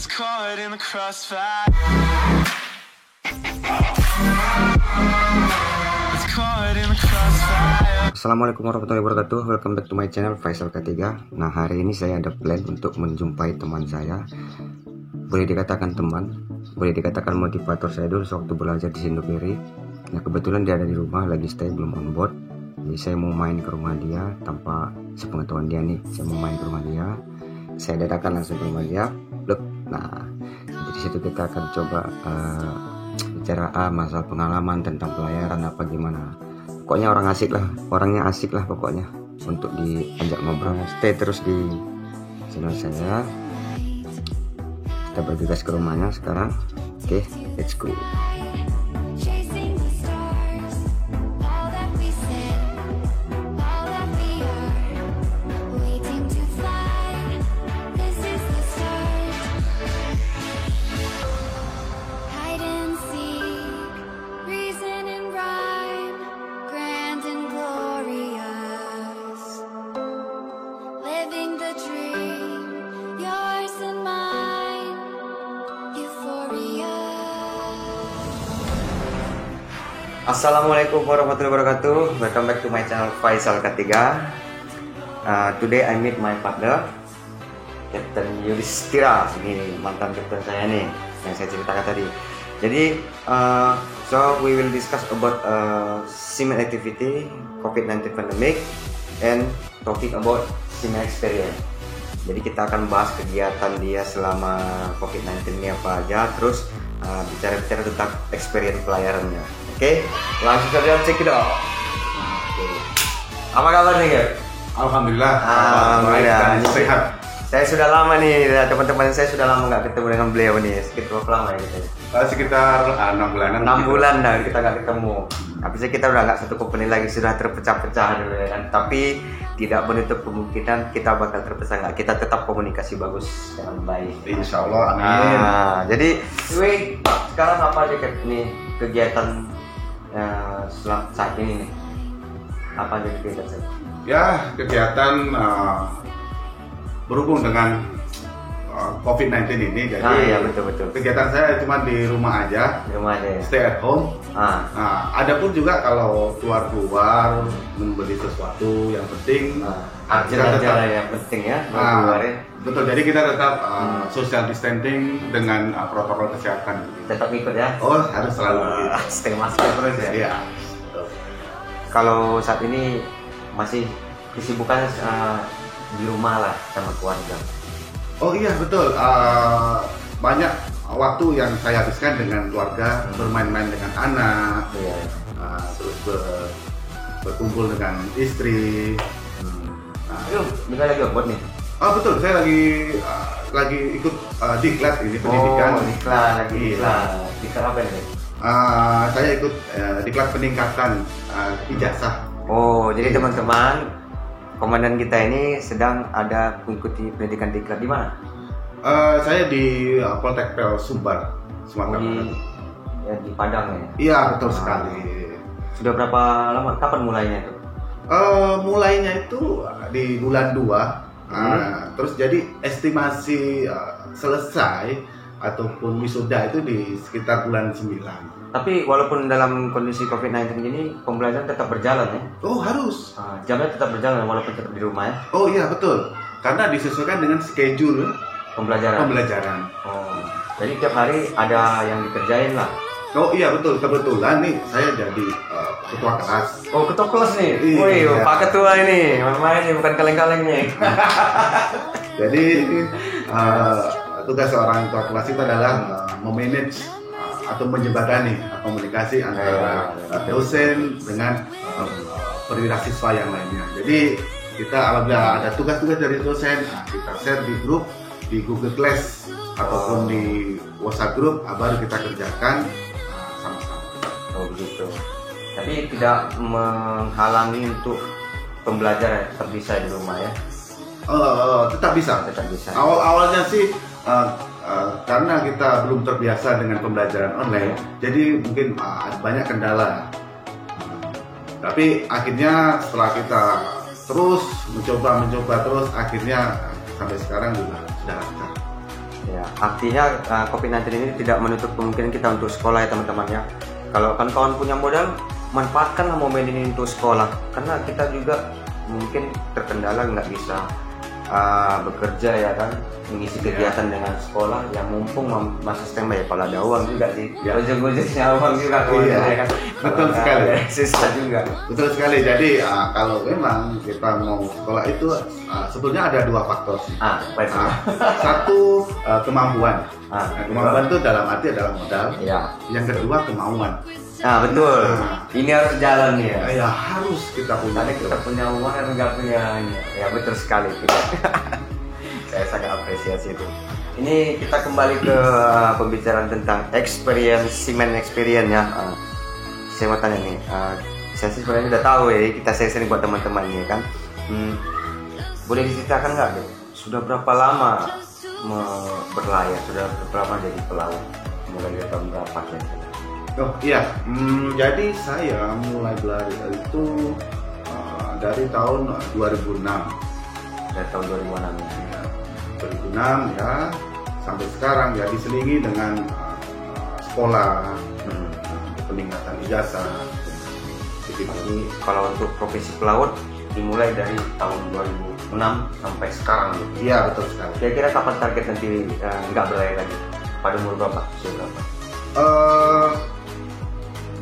It's caught in the crossfire. It's caught in the crossfire. Assalamualaikum warahmatullahi wabarakatuh. Welcome back to my channel Faisal K3. Nah, hari ini saya ada plan untuk menjumpai teman saya. Boleh dikatakan teman, boleh dikatakan motivator saya dulu sewaktu belajar di Sindopiri. Nah, kebetulan dia ada di rumah, lagi stay, belum on board. Jadi saya mau main ke rumah dia tanpa sepengetahuan dia nih. Saya mau main ke rumah dia. Saya dadakan langsung ke rumah dia. Blok. Nah, di situ kita akan coba bicara masalah pengalaman tentang pelayaran apa gimana. Pokoknya orang asik lah, orangnya asik lah pokoknya untuk diajak ngobrol. Stay terus di channel saya. Kita bergegas ke rumahnya sekarang. Oke, let's go. Chasing the stars, all that we said, all that we are, waiting to fly. This is the start. Hide and seek, reason and rhyme, grand and glorious. Living the dream, yours and mine, euphoria. Assalamualaikum warahmatullahi wabarakatuh. Welcome back to my channel Faisal K3. Today I meet my partner Captain Yudhistira. Ini mantan kapten saya nih yang saya ceritakan tadi. Jadi so we will discuss about seaman activity, COVID-19 pandemic, and talking about seaman experience. Jadi kita akan bahas kegiatan dia selama COVID-19 ini apa aja, terus bicara-bicara tentang experience pelayarannya. Oke, langsung saja check it out. Apa kabar nih, Gap? Alhamdulillah, Alhamdulillah. baik dan sehat. Saya sudah lama nih, teman-teman saya sudah lama nggak ketemu dengan beliau nih. Sekitar berapa lama ya kita? Sekitar 6 bulanan. 6 bulan dah kita nggak ketemu. Tapi kita udah nggak satu company lagi, sudah terpecah-pecah dulu ya kan. Tapi tidak menutup kemungkinan kita bakal terpisah nggak. Kita tetap komunikasi bagus dengan baik. Insya Allah, amin. Jadi, sekarang apa aja nih kegiatan saat ini nih? Apa aja kegiatan saya? Ya, kegiatan berhubung dengan COVID-19 ini, jadi Iya betul. kegiatan saya cuma di rumah aja, Di rumah aja ya. stay at home. Ada pun juga kalau keluar membeli sesuatu yang penting, kita tetap yang penting ya. Keluar ya. betul. Jadi kita tetap social distancing dengan protokol kesehatan. Tetap ikut ya. Oh, harus selalu. Stay masker terus ya. Iya. Kalau saat ini masih kesibukan di rumah lah sama keluarga. Oh iya betul, banyak waktu yang saya habiskan dengan keluarga, bermain-main dengan anak, Iya. terus berkumpul dengan istri. Yuk, bentar lagi buat nih. Oh betul, saya lagi ikut diklat ini pendidikan. Oh, diklat lagi. Iya. Diklat apa ini? Saya ikut diklat peningkatan ijazah. Oh, jadi teman-teman, komandan kita ini sedang ada mengikuti pendidikan diklat di mana? Saya di Poltek Pel Sumbar, Sumatera Barat. Ya, di Padang ya. Iya betul sekali. Sudah berapa lama? Kapan mulainya itu? Mulainya itu di bulan 2, terus jadi estimasi selesai ataupun wisuda itu di sekitar bulan 9. Tapi walaupun dalam kondisi COVID-19 ini, pembelajaran tetap berjalan ya? Oh harus. Jamnya tetap berjalan walaupun tetap di rumah ya? Oh iya betul, karena disesuaikan dengan schedule Pembelajaran? Oh, jadi tiap hari ada yang dikerjain lah? Oh iya betul, kebetulan nih saya jadi ketua kelas. Oh, ketua kelas nih? Iya. Wih, Pak Ketua ini, main ini bukan kaleng-kaleng nih. Jadi tugas seorang ketua kelas itu adalah memanage atau menjembatani komunikasi antara dosen dengan perwira siswa yang lainnya. Jadi kita alhamdulillah ada tugas-tugas dari dosen, kita share di grup, di Google Class ataupun di WhatsApp group, baru kita kerjakan sama-sama. Oh begitu. Tapi tidak menghalangi untuk pembelajaran, tetap bisa di rumah ya? Tetap bisa. Tetap bisa. Awalnya sih karena kita belum terbiasa dengan pembelajaran online, jadi mungkin banyak kendala. Tapi akhirnya setelah kita terus mencoba terus, akhirnya sampai sekarang juga sudah lancar. Ya, artinya COVID-19 ini tidak menutup kemungkinan kita untuk sekolah ya teman-teman ya. Kalau kawan-kawan punya modal, manfaatkanlah momen ini untuk sekolah. Karena kita juga mungkin terkendala nggak bisa bekerja ya kan, mengisi kegiatan dengan sekolah. Yang mumpung masih standby ya, kalau ada uang juga sih. Ya. Ujung-ujungnya uang juga Iya. ya kan. Betul sekali. Susah juga. Betul sekali. Jadi kalau memang kita mau sekolah itu sebetulnya ada dua faktor sih. Apa itu? Satu kemampuan. Ah, Kemampuan itu dalam arti adalah modal. Ya. Yang kedua kemauan. Nah betul. Ini harus jalan nih ya. Ya harus kita punya. Tadi kita punya uang dan nggak punya ya betul sekali itu. Saya sangat apresiasi itu. Ini kita kembali ke pembicaraan tentang semen experience ya. Saya mau tanya nih, saya sih sebenarnya udah tahu ya, kita sering buat teman-teman ya kan. Boleh diceritakan nggak deh, sudah berapa lama berlayar, sudah berapa lama jadi pelaut, mulai dari tahun berapa ya? Oh iya, jadi saya mulai berlayar itu dari tahun 2006. Dari tahun 2006 Ya, 2006 ya sampai sekarang ya diselingi dengan sekolah, peningkatan ijazah. Begitu. Jadi kalau untuk profesi pelaut dimulai dari tahun 2006 sampai sekarang gitu. Iya betul sekali. Kira-kira kapan target nanti nggak berlayar lagi? Pada umur berapa? Usia berapa?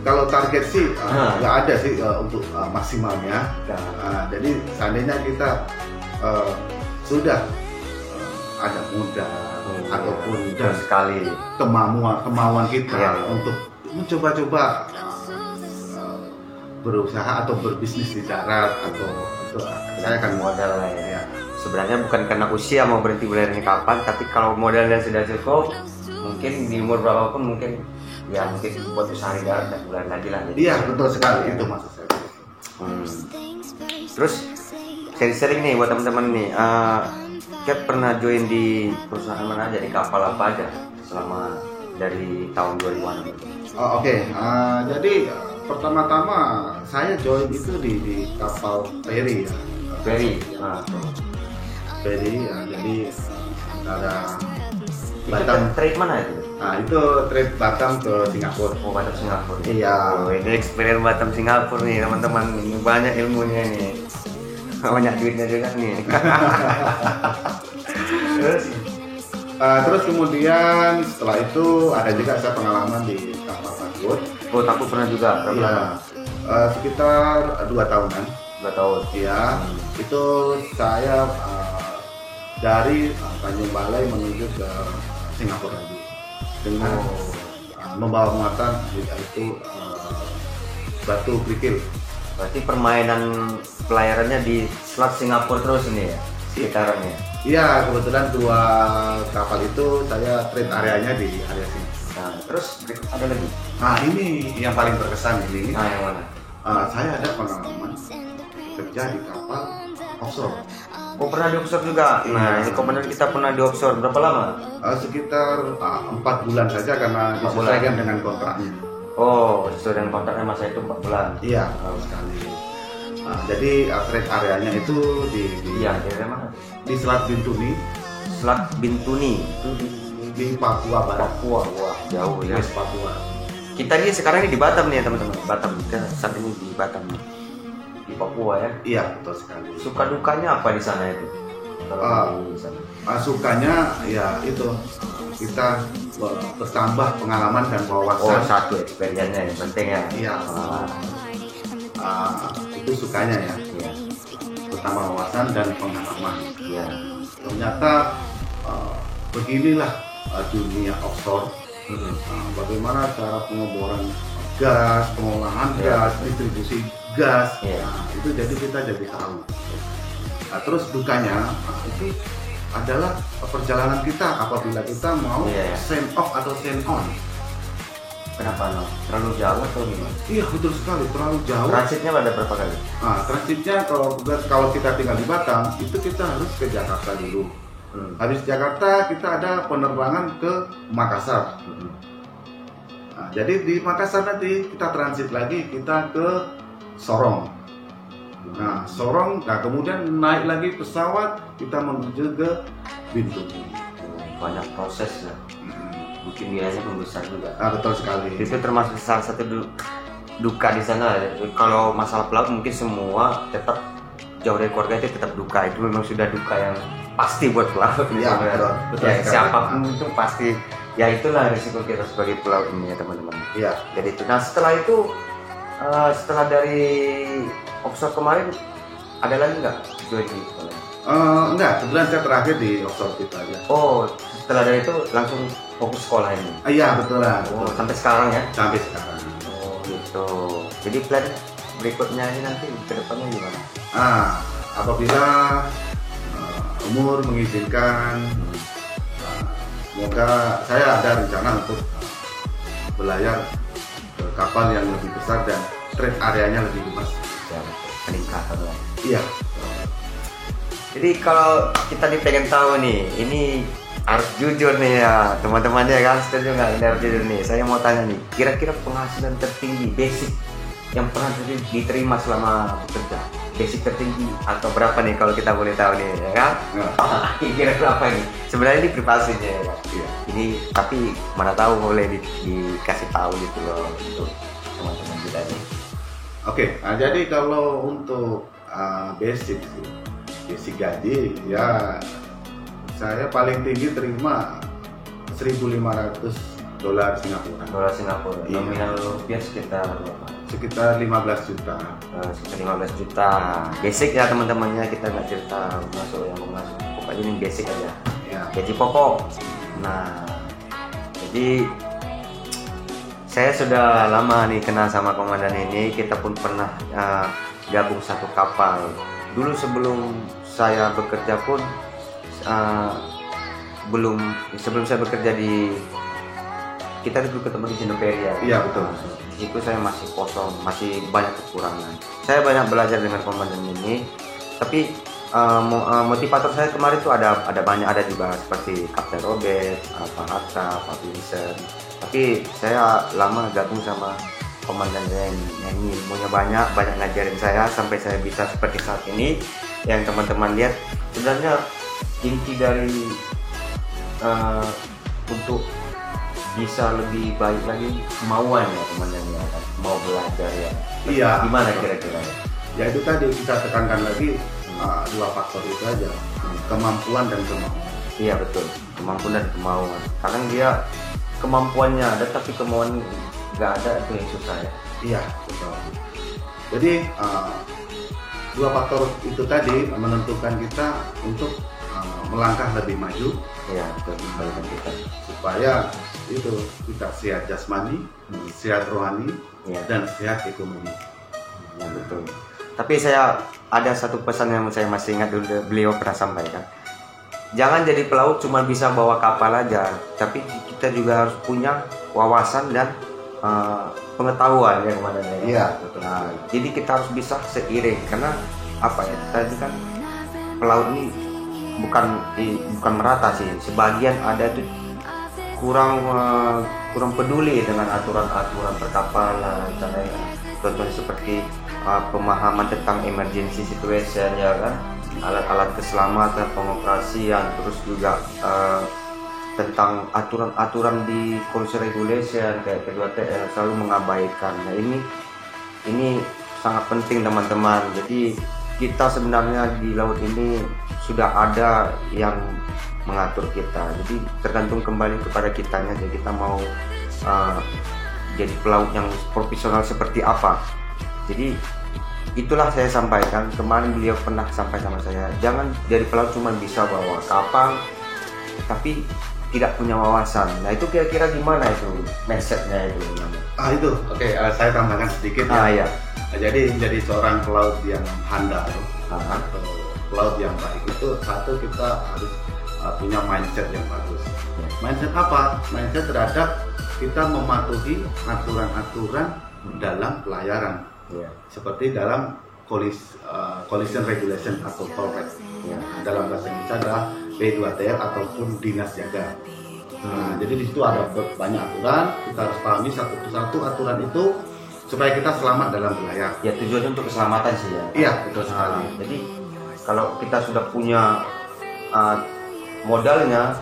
Kalau target sih nggak ada sih untuk maksimalnya. Jadi seandainya kita sudah ada modal ataupun Betul sekali. kemauan kita Iya. untuk mencoba-coba berusaha atau berbisnis di darat atau saya akan Modal lah ya. ya. Sebenarnya bukan karena usia mau berhenti berlayar ini kapan, tapi kalau modalnya sudah cukup, mungkin di umur berapapun mungkin ya mungkin buat usaha di darat dan berlayar lagi lah. Iya betul sekali itu maksud saya. Terus sering-sering nih buat teman-teman nih, Cat pernah join di perusahaan mana aja, di kapal apa aja selama dari tahun 2000-an? Oke. Jadi pertama-tama saya join itu di kapal feri ya. Ferry. Feri ya, jadi antara Itu Batam. trade mana itu? Nah itu trip Batam ke Singapura. Oh, Batam Singapura. Iya. Oh, ini experience Batam Singapura nih teman-teman. Ini banyak ilmunya nih. Banyak duitnya juga nih. Terus kemudian setelah itu ada juga saya pengalaman di kapal takbut. Oh, takut pernah juga. Berapa lama? Sekitar 2 tahunan. 2 tahun. Ya, itu saya dari Tanjung Balai menuju ke Singapura lagi dengan membawa muatan yaitu batu kerikil. Berarti permainan pelayarannya di Selat Singapura terus ini ya, sekitarannya. Iya, kebetulan 2 kapal itu saya trade areanya di area sini. Nah, terus ada lagi. Nah, ini yang paling berkesan ini. Nah, yang mana? Saya ada pengalaman kerja di kapal offshore. Oh, pernah di offshore juga. Nah, ini komandan kita pernah di offshore. Berapa lama? Sekitar 4 bulan saja karena 4 bulan. disesuaikan dengan kontraknya. Oh, sesuai dengan kontraknya masa itu 4 bulan. Iya, betul sekali. Jadi trade areanya itu Iya, daerah mana? di Selat Bintuni Selat Bintuni. Itu di Papua Barat. Papua. Wah, jauh ya. West Papua. Kita ini sekarang ini di Batam nih ya, teman-teman. Batam. Kita saat ini di Batam. Di Papua ya. Iya, betul sekali. Suka dukanya apa di sana itu? Kalau di sana. Sukanya ya itu kita bertambah pengalaman dan Oh, wawasan. satu experience-nya yang penting ya. Iya. Itu sukanya ya. Iya. Bertambah wawasan dan pengalaman. Iya. Ternyata beginilah dunia offshore. Bagaimana cara pengeboran gas, pengolahan gas, distribusi gas. Iya. Itu jadi kita jadi tahu. Terus dukanya itu adalah perjalanan kita apabila kita mau Iya. send off atau send on. Kenapa no? Terlalu jauh atau gimana? Iya betul sekali, terlalu jauh. Transitnya ada berapa kali? Transitnya kalau kita tinggal di Batam itu kita harus ke Jakarta dulu. Habis Jakarta kita ada penerbangan ke Makassar. Jadi di Makassar nanti kita transit lagi kita ke Sorong. Nah Sorong, kemudian naik lagi pesawat kita menuju ke Bintuni. banyak prosesnya. Mungkin biayanya pun besar juga. Betul sekali. Itu termasuk salah satu duka di sana. Kalau masalah pelaut mungkin semua tetap jauh dari keluarga itu tetap duka. Itu memang sudah duka yang pasti buat pelaut. Ya, betul. Betul Ya, sekali. siapapun itu pasti. Ya itulah risiko kita sebagai pelaut ini ya teman-teman. Iya. Jadi itu. Nah setelah itu, setelah dari offshore kemarin ada lagi nggak? Enggak, kebetulan saya terakhir di offshore itu aja. Oh, setelah dari itu langsung fokus sekolah ini. Iya, betul lah. Oh, Betul. sampai sekarang ya? Sampai sekarang. Oh, gitu. Jadi plan berikutnya ini nanti ke depannya gimana? Apabila umur mengizinkan, semoga saya ada rencana untuk berlayar ke kapal yang lebih besar dan trade areanya lebih luas. Ya, peningkatan lah. Iya. Jadi kalau kita pengen tahu nih, ini harus jujur nih ya teman-teman ya kan, setuju nggak? Ini harus jujur nih. Saya mau tanya nih, kira-kira penghasilan tertinggi basic yang pernah diterima selama bekerja, basic tertinggi atau berapa nih kalau kita boleh tahu nih ya kan? Kira-kira berapa ini? Sebenarnya ini privasinya ya kan? Iya. Ini tapi mana tahu boleh dikasih tahu gitu loh untuk teman-teman kita nih. Oke, jadi kalau untuk basic gaji ya saya paling tinggi terima $1.500 Singapura. Dolar Singapura, Iya. nominal rupiah sekitar berapa? Sekitar 15 juta. Sekitar 15 juta. Basic ya teman-temannya, kita nggak cerita masuk yang masuk. Pokoknya ini basic aja. Ya. Gaji pokok. Nah, jadi saya sudah lama nih kenal sama komandan ini. Kita pun pernah gabung satu kapal. Dulu sebelum saya bekerja pun sebelum saya bekerja di kita dulu ketemu di Sinemperia. Iya, betul. Di situ saya masih kosong, masih banyak kekurangan. Saya banyak belajar dengan komandan ini, tapi motivator saya kemarin tuh ada banyak, ada dibahas seperti Kapten Robert, Pak Hatta, Pak Vincent. Tapi saya lama gabung sama komandan yang ini ilmunya banyak ngajarin saya sampai saya bisa seperti saat ini. Yang teman-teman lihat sebenarnya inti dari untuk bisa lebih baik lagi kemauan ya teman-teman ya, mau belajar ya. Iya. Gimana kira-kira? Ya itu tadi kita tekankan lagi dua faktor itu aja, kemampuan dan kemauan. Iya betul, kemampuan dan kemauan. Kadang dia kemampuannya ada tapi kemauan nggak ada, itu yang susah ya. Iya, betul. Jadi dua faktor itu tadi menentukan kita untuk melangkah lebih maju. Iya betul, kembalikan kita. Supaya itu kita sehat jasmani, sehat rohani, Iya. dan sehat ekonomi. Ya betul. Tapi saya ada satu pesan yang saya masih ingat dulu beliau pernah sampaikan. Jangan jadi pelaut cuma bisa bawa kapal aja, tapi kita juga harus punya wawasan dan pengetahuan ya kemana ya. Iya, betul. Nah, jadi kita harus bisa seiring karena apa ya? Tadi kan pelaut ini bukan merata sih. Sebagian ada tuh kurang peduli dengan aturan-aturan perkapalan, contohnya seperti pemahaman tentang emergency situation ya kan, alat-alat keselamatan pengoperasian, terus juga tentang aturan-aturan di policy regulation kayak P2TL selalu mengabaikan. Nah ini sangat penting teman-teman. Jadi kita sebenarnya di laut ini sudah ada yang mengatur kita. Jadi tergantung kembali kepada kitanya. Jadi kita mau jadi pelaut yang profesional seperti apa. Jadi itulah saya sampaikan. Kemarin beliau pernah sampai sama saya, jangan jadi pelaut cuma bisa bawa kapal tapi tidak punya wawasan. Nah itu kira-kira gimana itu mindsetnya itu? Itu oke, saya tambahkan sedikit ya. Iya. Nah, jadi menjadi seorang pelaut yang handal atau pelaut yang baik itu satu, kita harus punya mindset yang bagus. Mindset apa? Mindset terhadap kita mematuhi aturan-aturan dalam pelayaran. Seperti dalam collision regulation atau tolreg. Dalam bahasa Indonesia adalah P2TL ataupun dinas jaga. Nah, jadi di situ ada banyak aturan, kita harus pahami satu persatu aturan itu supaya kita selamat dalam berlayar. Ya tujuannya untuk keselamatan sih ya. Iya, betul sekali. Jadi kalau kita sudah punya modalnya,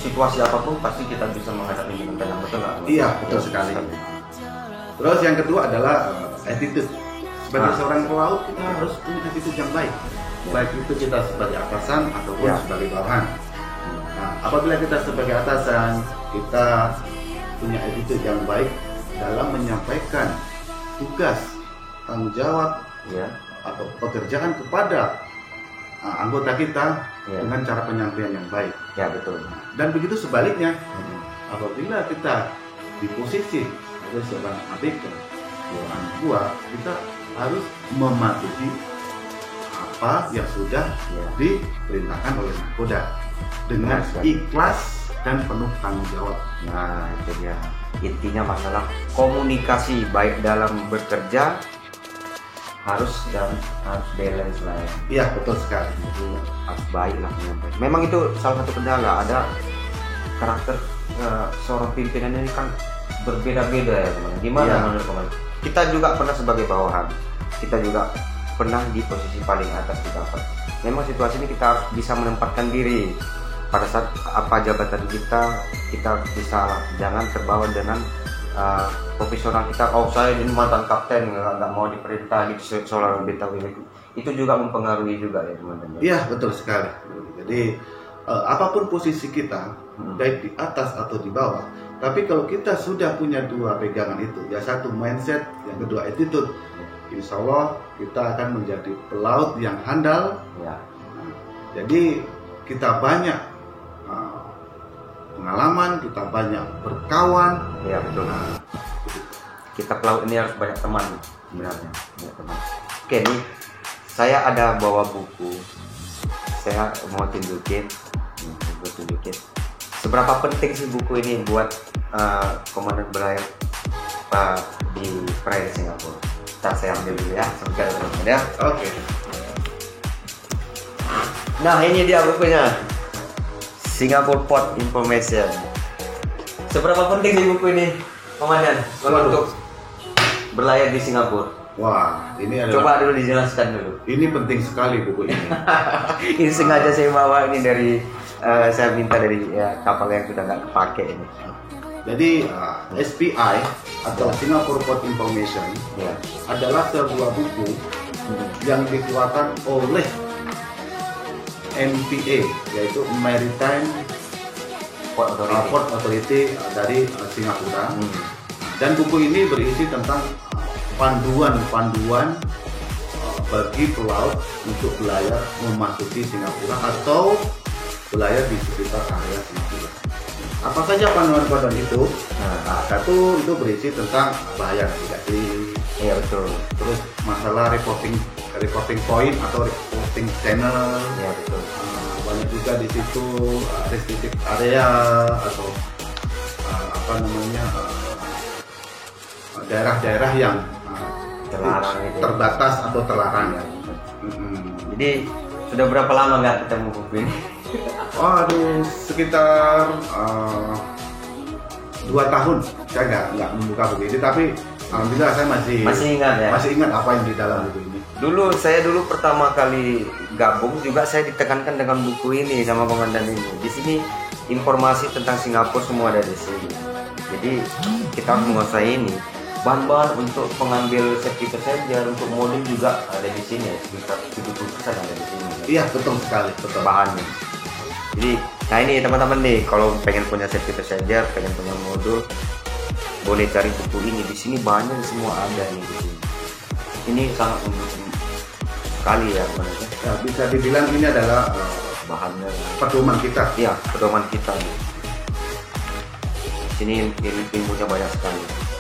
situasi apapun pasti kita bisa menghadapi dengan tenang, betul nggak? Iya, betul sekali. Terus yang kedua adalah attitude. Sebagai seorang pelaut kita harus punya attitude yang baik. Baik itu kita sebagai atasan ataupun sebagai bawahan. Nah, apabila kita sebagai atasan, kita punya attitude yang baik dalam menyampaikan tugas, tanggung jawab, atau pekerjaan kepada anggota kita dengan cara penyampaian yang baik. Ya, betul. Dan begitu sebaliknya, apabila kita di posisi ada seorang adik orang tua, kita harus mematuhi apa yang sudah diperintahkan oleh nakoda dengan ikhlas dan penuh tanggung jawab. Nah, itu dia. Intinya masalah komunikasi baik dalam bekerja harus balance lah ya. Iya, betul sekali. Jadi harus baik lah menyampaikan. Memang itu salah satu kendala. Ada karakter seorang pimpinan ini kan berbeda-beda ya teman. Gimana menurut teman? Kita juga pernah sebagai bawahan. Kita juga pernah di posisi paling atas di kapal. Memang situasi ini kita harus bisa menempatkan diri. Pada saat apa jabatan kita bisa jangan terbawa dengan profesional kita. Oh, saya ini mantan kapten, nggak mau diperintah gitu soal bintang itu juga mempengaruhi juga ya teman-teman. Iya, betul sekali. Jadi apapun posisi kita, baik di atas atau di bawah, tapi kalau kita sudah punya dua pegangan itu, ya satu mindset, yang kedua attitude, insya Allah kita akan menjadi pelaut yang handal. Ya. Nah, jadi kita banyak pengalaman, kita banyak berkawan. Ya, betul. Nah, kita pelaut ini harus banyak teman sebenarnya, banyak teman. Oke, nih saya ada bawa buku. Saya mau tunjukin. Seberapa penting sih buku ini buat komandan berlayar di perairan Singapura. Saya ambil dulu ya, sebentar teman-teman ya. Oke. Nah, ini dia bukunya. Singapore Port Information. Seberapa penting sih buku ini, komandan, kalau untuk berlayar di Singapura? Wah, ini adalah. Coba dulu dijelaskan dulu. Ini penting sekali buku ini. Ini sengaja saya bawa ini dari saya minta dari kapal yang sudah nggak kepake ini. Jadi SPI atau Singapore Port Information adalah sebuah buku yang dikeluarkan oleh MPA, yaitu Maritime Port Authority dari Singapura. Dan buku ini berisi tentang panduan-panduan bagi pelaut untuk berlayar memasuki Singapura atau berlayar di sekitar area Singapura. Apa saja panduan-panduan itu? Nah, satu itu berisi tentang bahaya navigasi. Iya, betul. Terus masalah reporting point atau reporting channel. Iya, betul. Banyak juga di situ restricted area atau daerah-daerah yang Terlarang gitu. terbatas atau terlarang. Jadi sudah berapa lama nggak ketemu buku ini? Aduh, sekitar 2 tahun saya nggak membuka buku ini, tapi alhamdulillah saya masih ingat ya. Masih ingat apa yang di dalam buku ini. Saya dulu pertama kali gabung juga saya ditekankan dengan buku ini sama komandan ini. Di sini informasi tentang Singapura semua ada di sini. Jadi kita harus menguasai ini. Bahan-bahan untuk pengambil safety passenger untuk modul juga ada di sini. Sekitar 70% ada di sini. Iya, betul sekali, betul. Bahannya. Jadi, nah ini teman-teman nih, kalau pengen punya safety passenger, pengen punya modul, boleh cari buku ini. Di sini banyak semua ada nih di sini. Ini sangat mendukung sekali ya, ya, bisa dibilang ini adalah bahannya pedoman kita. Iya, pedoman kita nih. Sini ilmunya banyak sekali.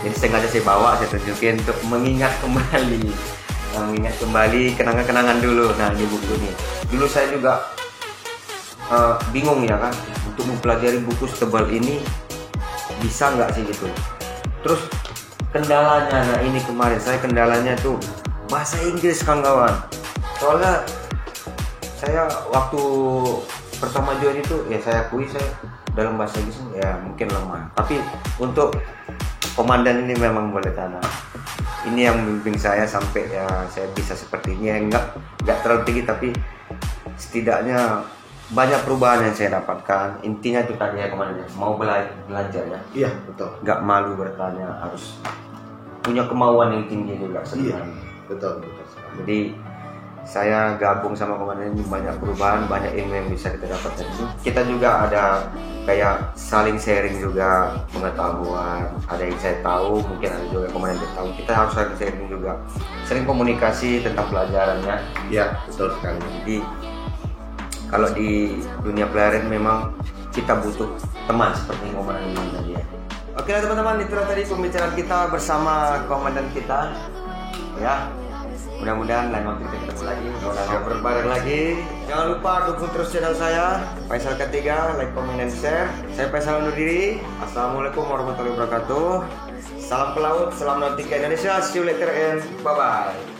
Jadi sengaja saya bawa, saya tunjukin untuk mengingat kembali kenangan-kenangan dulu. Nah, ini buku ini. Dulu saya juga bingung ya kan, untuk mempelajari buku setebal ini bisa nggak sih gitu. Terus kendalanya, nah ini kemarin saya kendalanya tuh bahasa Inggris kawan-kawan. Soalnya saya waktu pertama join itu ya saya akui saya dalam bahasa Inggris ya mungkin lemah. Tapi untuk komandan ini memang boleh tanam. Ini yang membimbing saya sampai ya saya bisa seperti ini. Enggak terlalu tinggi tapi setidaknya banyak perubahan yang saya dapatkan. Intinya itu tadi ya komandan, mau belajar ya, Iya, betul. nggak malu bertanya, harus punya kemauan yang tinggi juga Iya, sebenarnya. betul sekali. Jadi saya gabung sama komandan ini, banyak perubahan, banyak ilmu yang bisa kita dapatkan. Kita juga ada kayak saling sharing juga pengetahuan. Ada yang saya tahu, mungkin ada juga komandan yang tahu. Kita harus saling sharing juga, sering komunikasi tentang pelajarannya. Iya, betul sekali. Jadi kalau di dunia pelarian memang kita butuh teman seperti komandan ini tadi ya. Oke lah teman-teman, itu tadi pembicaraan kita bersama komandan kita. Ya, mudah-mudahan lain waktu kita ketemu lagi, ngobrol bareng lagi. Jangan lupa dukung terus channel saya, Faisal Ketiga, like, comment, dan share. Saya Faisal undur diri. Assalamualaikum warahmatullahi wabarakatuh. Salam pelaut, salam nautika Indonesia. See you later and bye-bye.